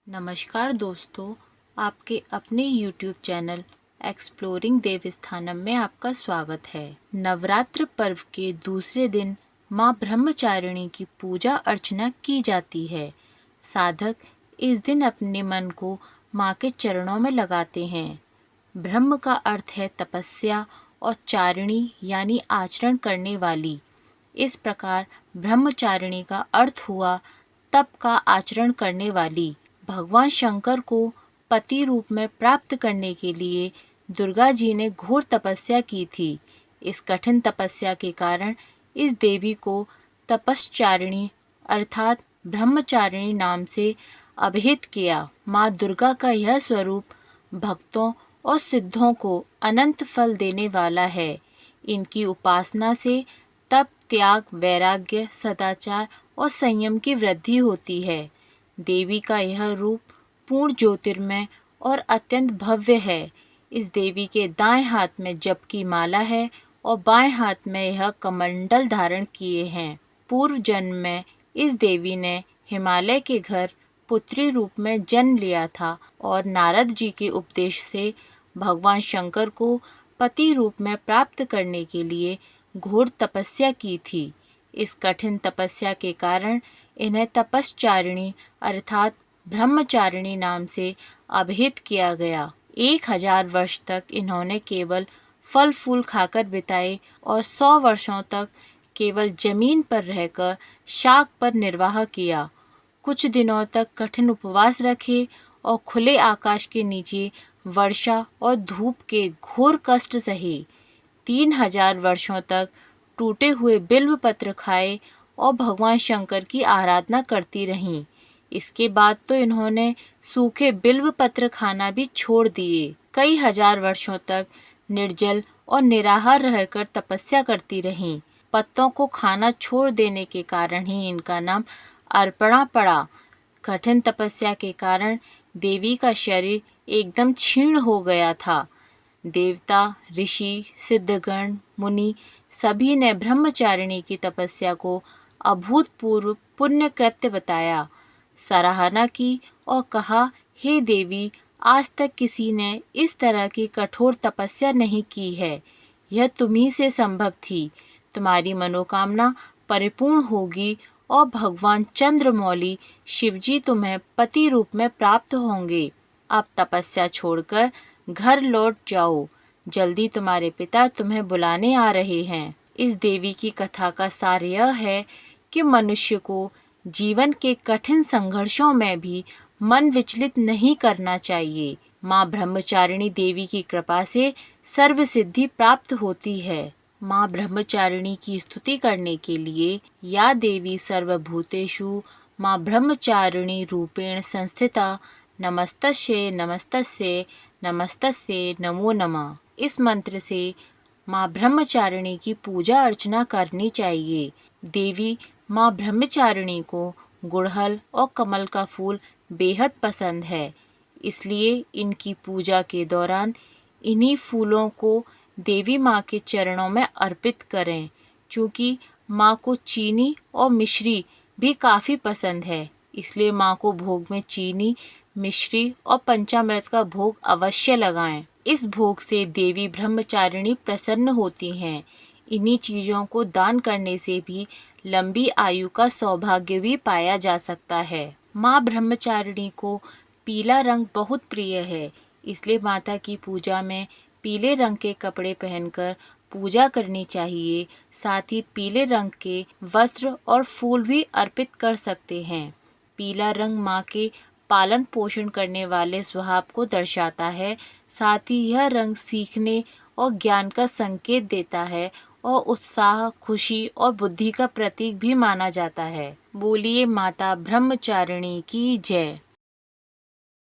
नमस्कार दोस्तों, आपके अपने YouTube चैनल एक्सप्लोरिंग देवस्थानम में आपका स्वागत है। नवरात्र पर्व के दूसरे दिन माँ ब्रह्मचारिणी की पूजा अर्चना की जाती है। साधक इस दिन अपने मन को माँ के चरणों में लगाते हैं। ब्रह्म का अर्थ है तपस्या और चारिणी यानी आचरण करने वाली। इस प्रकार ब्रह्मचारिणी का अर्थ हुआ तप का आचरण करने वाली। भगवान शंकर को पति रूप में प्राप्त करने के लिए दुर्गा जी ने घोर तपस्या की थी। इस कठिन तपस्या के कारण इस देवी को तपश्चारिणी अर्थात ब्रह्मचारिणी नाम से अभिहित किया। माँ दुर्गा का यह स्वरूप भक्तों और सिद्धों को अनंत फल देने वाला है। इनकी उपासना से तप, त्याग, वैराग्य, सदाचार और संयम की वृद्धि होती है। देवी का यह रूप पूर्ण ज्योतिर्मय और अत्यंत भव्य है। इस देवी के दाएं हाथ में जप की माला है और बाएं हाथ में यह कमंडल धारण किए हैं। पूर्व जन्म में इस देवी ने हिमालय के घर पुत्री रूप में जन्म लिया था और नारद जी के उपदेश से भगवान शंकर को पति रूप में प्राप्त करने के लिए घोर तपस्या की थी। इस कठिन तपस्या के कारण इन्हें तपश्चारिणी अर्थात ब्रह्मचारिणी नाम से अभिहित किया गया। 1000 वर्ष तक इन्होंने केवल फल फूल खाकर बिताए और 100 वर्षों तक केवल जमीन पर रहकर शाक पर निर्वाह किया। कुछ दिनों तक कठिन उपवास रखे और खुले आकाश के नीचे वर्षा और धूप के घोर कष्ट सहे। 3000 वर्षों तक टूटे हुए बिल्व पत्र खाए और भगवान शंकर की आराधना करती रहीं। इसके बाद तो इन्होंने सूखे बिल्व पत्र खाना भी छोड़ दिए। कई हजार वर्षों तक निर्जल और निराहार रहकर तपस्या करती रहीं। पत्तों को खाना छोड़ देने के कारण ही इनका नाम अर्पणा पड़ा। कठिन तपस्या के कारण देवी का शरीर एकदम क्षीण हो गया था। देवता, ऋषि, सिद्धगण, मुनि सभी ने ब्रह्मचारिणी की तपस्या को अभूतपूर्व पुण्य कृत्य बताया, सराहना की और कहा, हे देवी, आज तक किसी ने इस तरह की कठोर तपस्या नहीं की है। यह तुम्ही से संभव थी। तुम्हारी मनोकामना परिपूर्ण होगी और भगवान चंद्रमौली शिवजी तुम्हें पति रूप में प्राप्त होंगे। अब तपस्या छोड़कर घर लौट जाओ। जल्दी तुम्हारे पिता तुम्हें बुलाने आ रहे हैं। इस देवी की कथा का सार यह है कि मनुष्य को जीवन के कठिन संघर्षों में भी मन विचलित नहीं करना चाहिए। माँ ब्रह्मचारिणी देवी की कृपा से सर्व सिद्धि प्राप्त होती है। माँ ब्रह्मचारिणी की स्तुति करने के लिए या देवी सर्वभूतेषु माँ ब्रह्मचारिणी रूपेण संस्थिता नमस्तस्यै नमस्तस्यै नमस्तस्यै नमो नमः। इस मंत्र से माँ ब्रह्मचारिणी की पूजा अर्चना करनी चाहिए। देवी माँ ब्रह्मचारिणी को गुड़हल और कमल का फूल बेहद पसंद है, इसलिए इनकी पूजा के दौरान इन्हीं फूलों को देवी माँ के चरणों में अर्पित करें। चूँकि माँ को चीनी और मिश्री भी काफ़ी पसंद है, इसलिए माँ को भोग में चीनी, मिश्री और पंचामृत का भोग अवश्य लगाएं। इस भोग से देवी ब्रह्मचारिणी प्रसन्न होती हैं। इन्हीं चीज़ों को दान करने से भी लंबी आयु का सौभाग्य भी पाया जा सकता है। माँ ब्रह्मचारिणी को पीला रंग बहुत प्रिय है, इसलिए माता की पूजा में पीले रंग के कपड़े पहनकर पूजा करनी चाहिए। साथ ही पीले रंग के वस्त्र और फूल भी अर्पित कर सकते हैं। पीला रंग माँ के पालन पोषण करने वाले स्वभाव को दर्शाता है। साथ ही यह रंग सीखने और ज्ञान का संकेत देता है और उत्साह, खुशी और बुद्धि का प्रतीक भी माना जाता है। बोलिए माता ब्रह्मचारिणी की जय।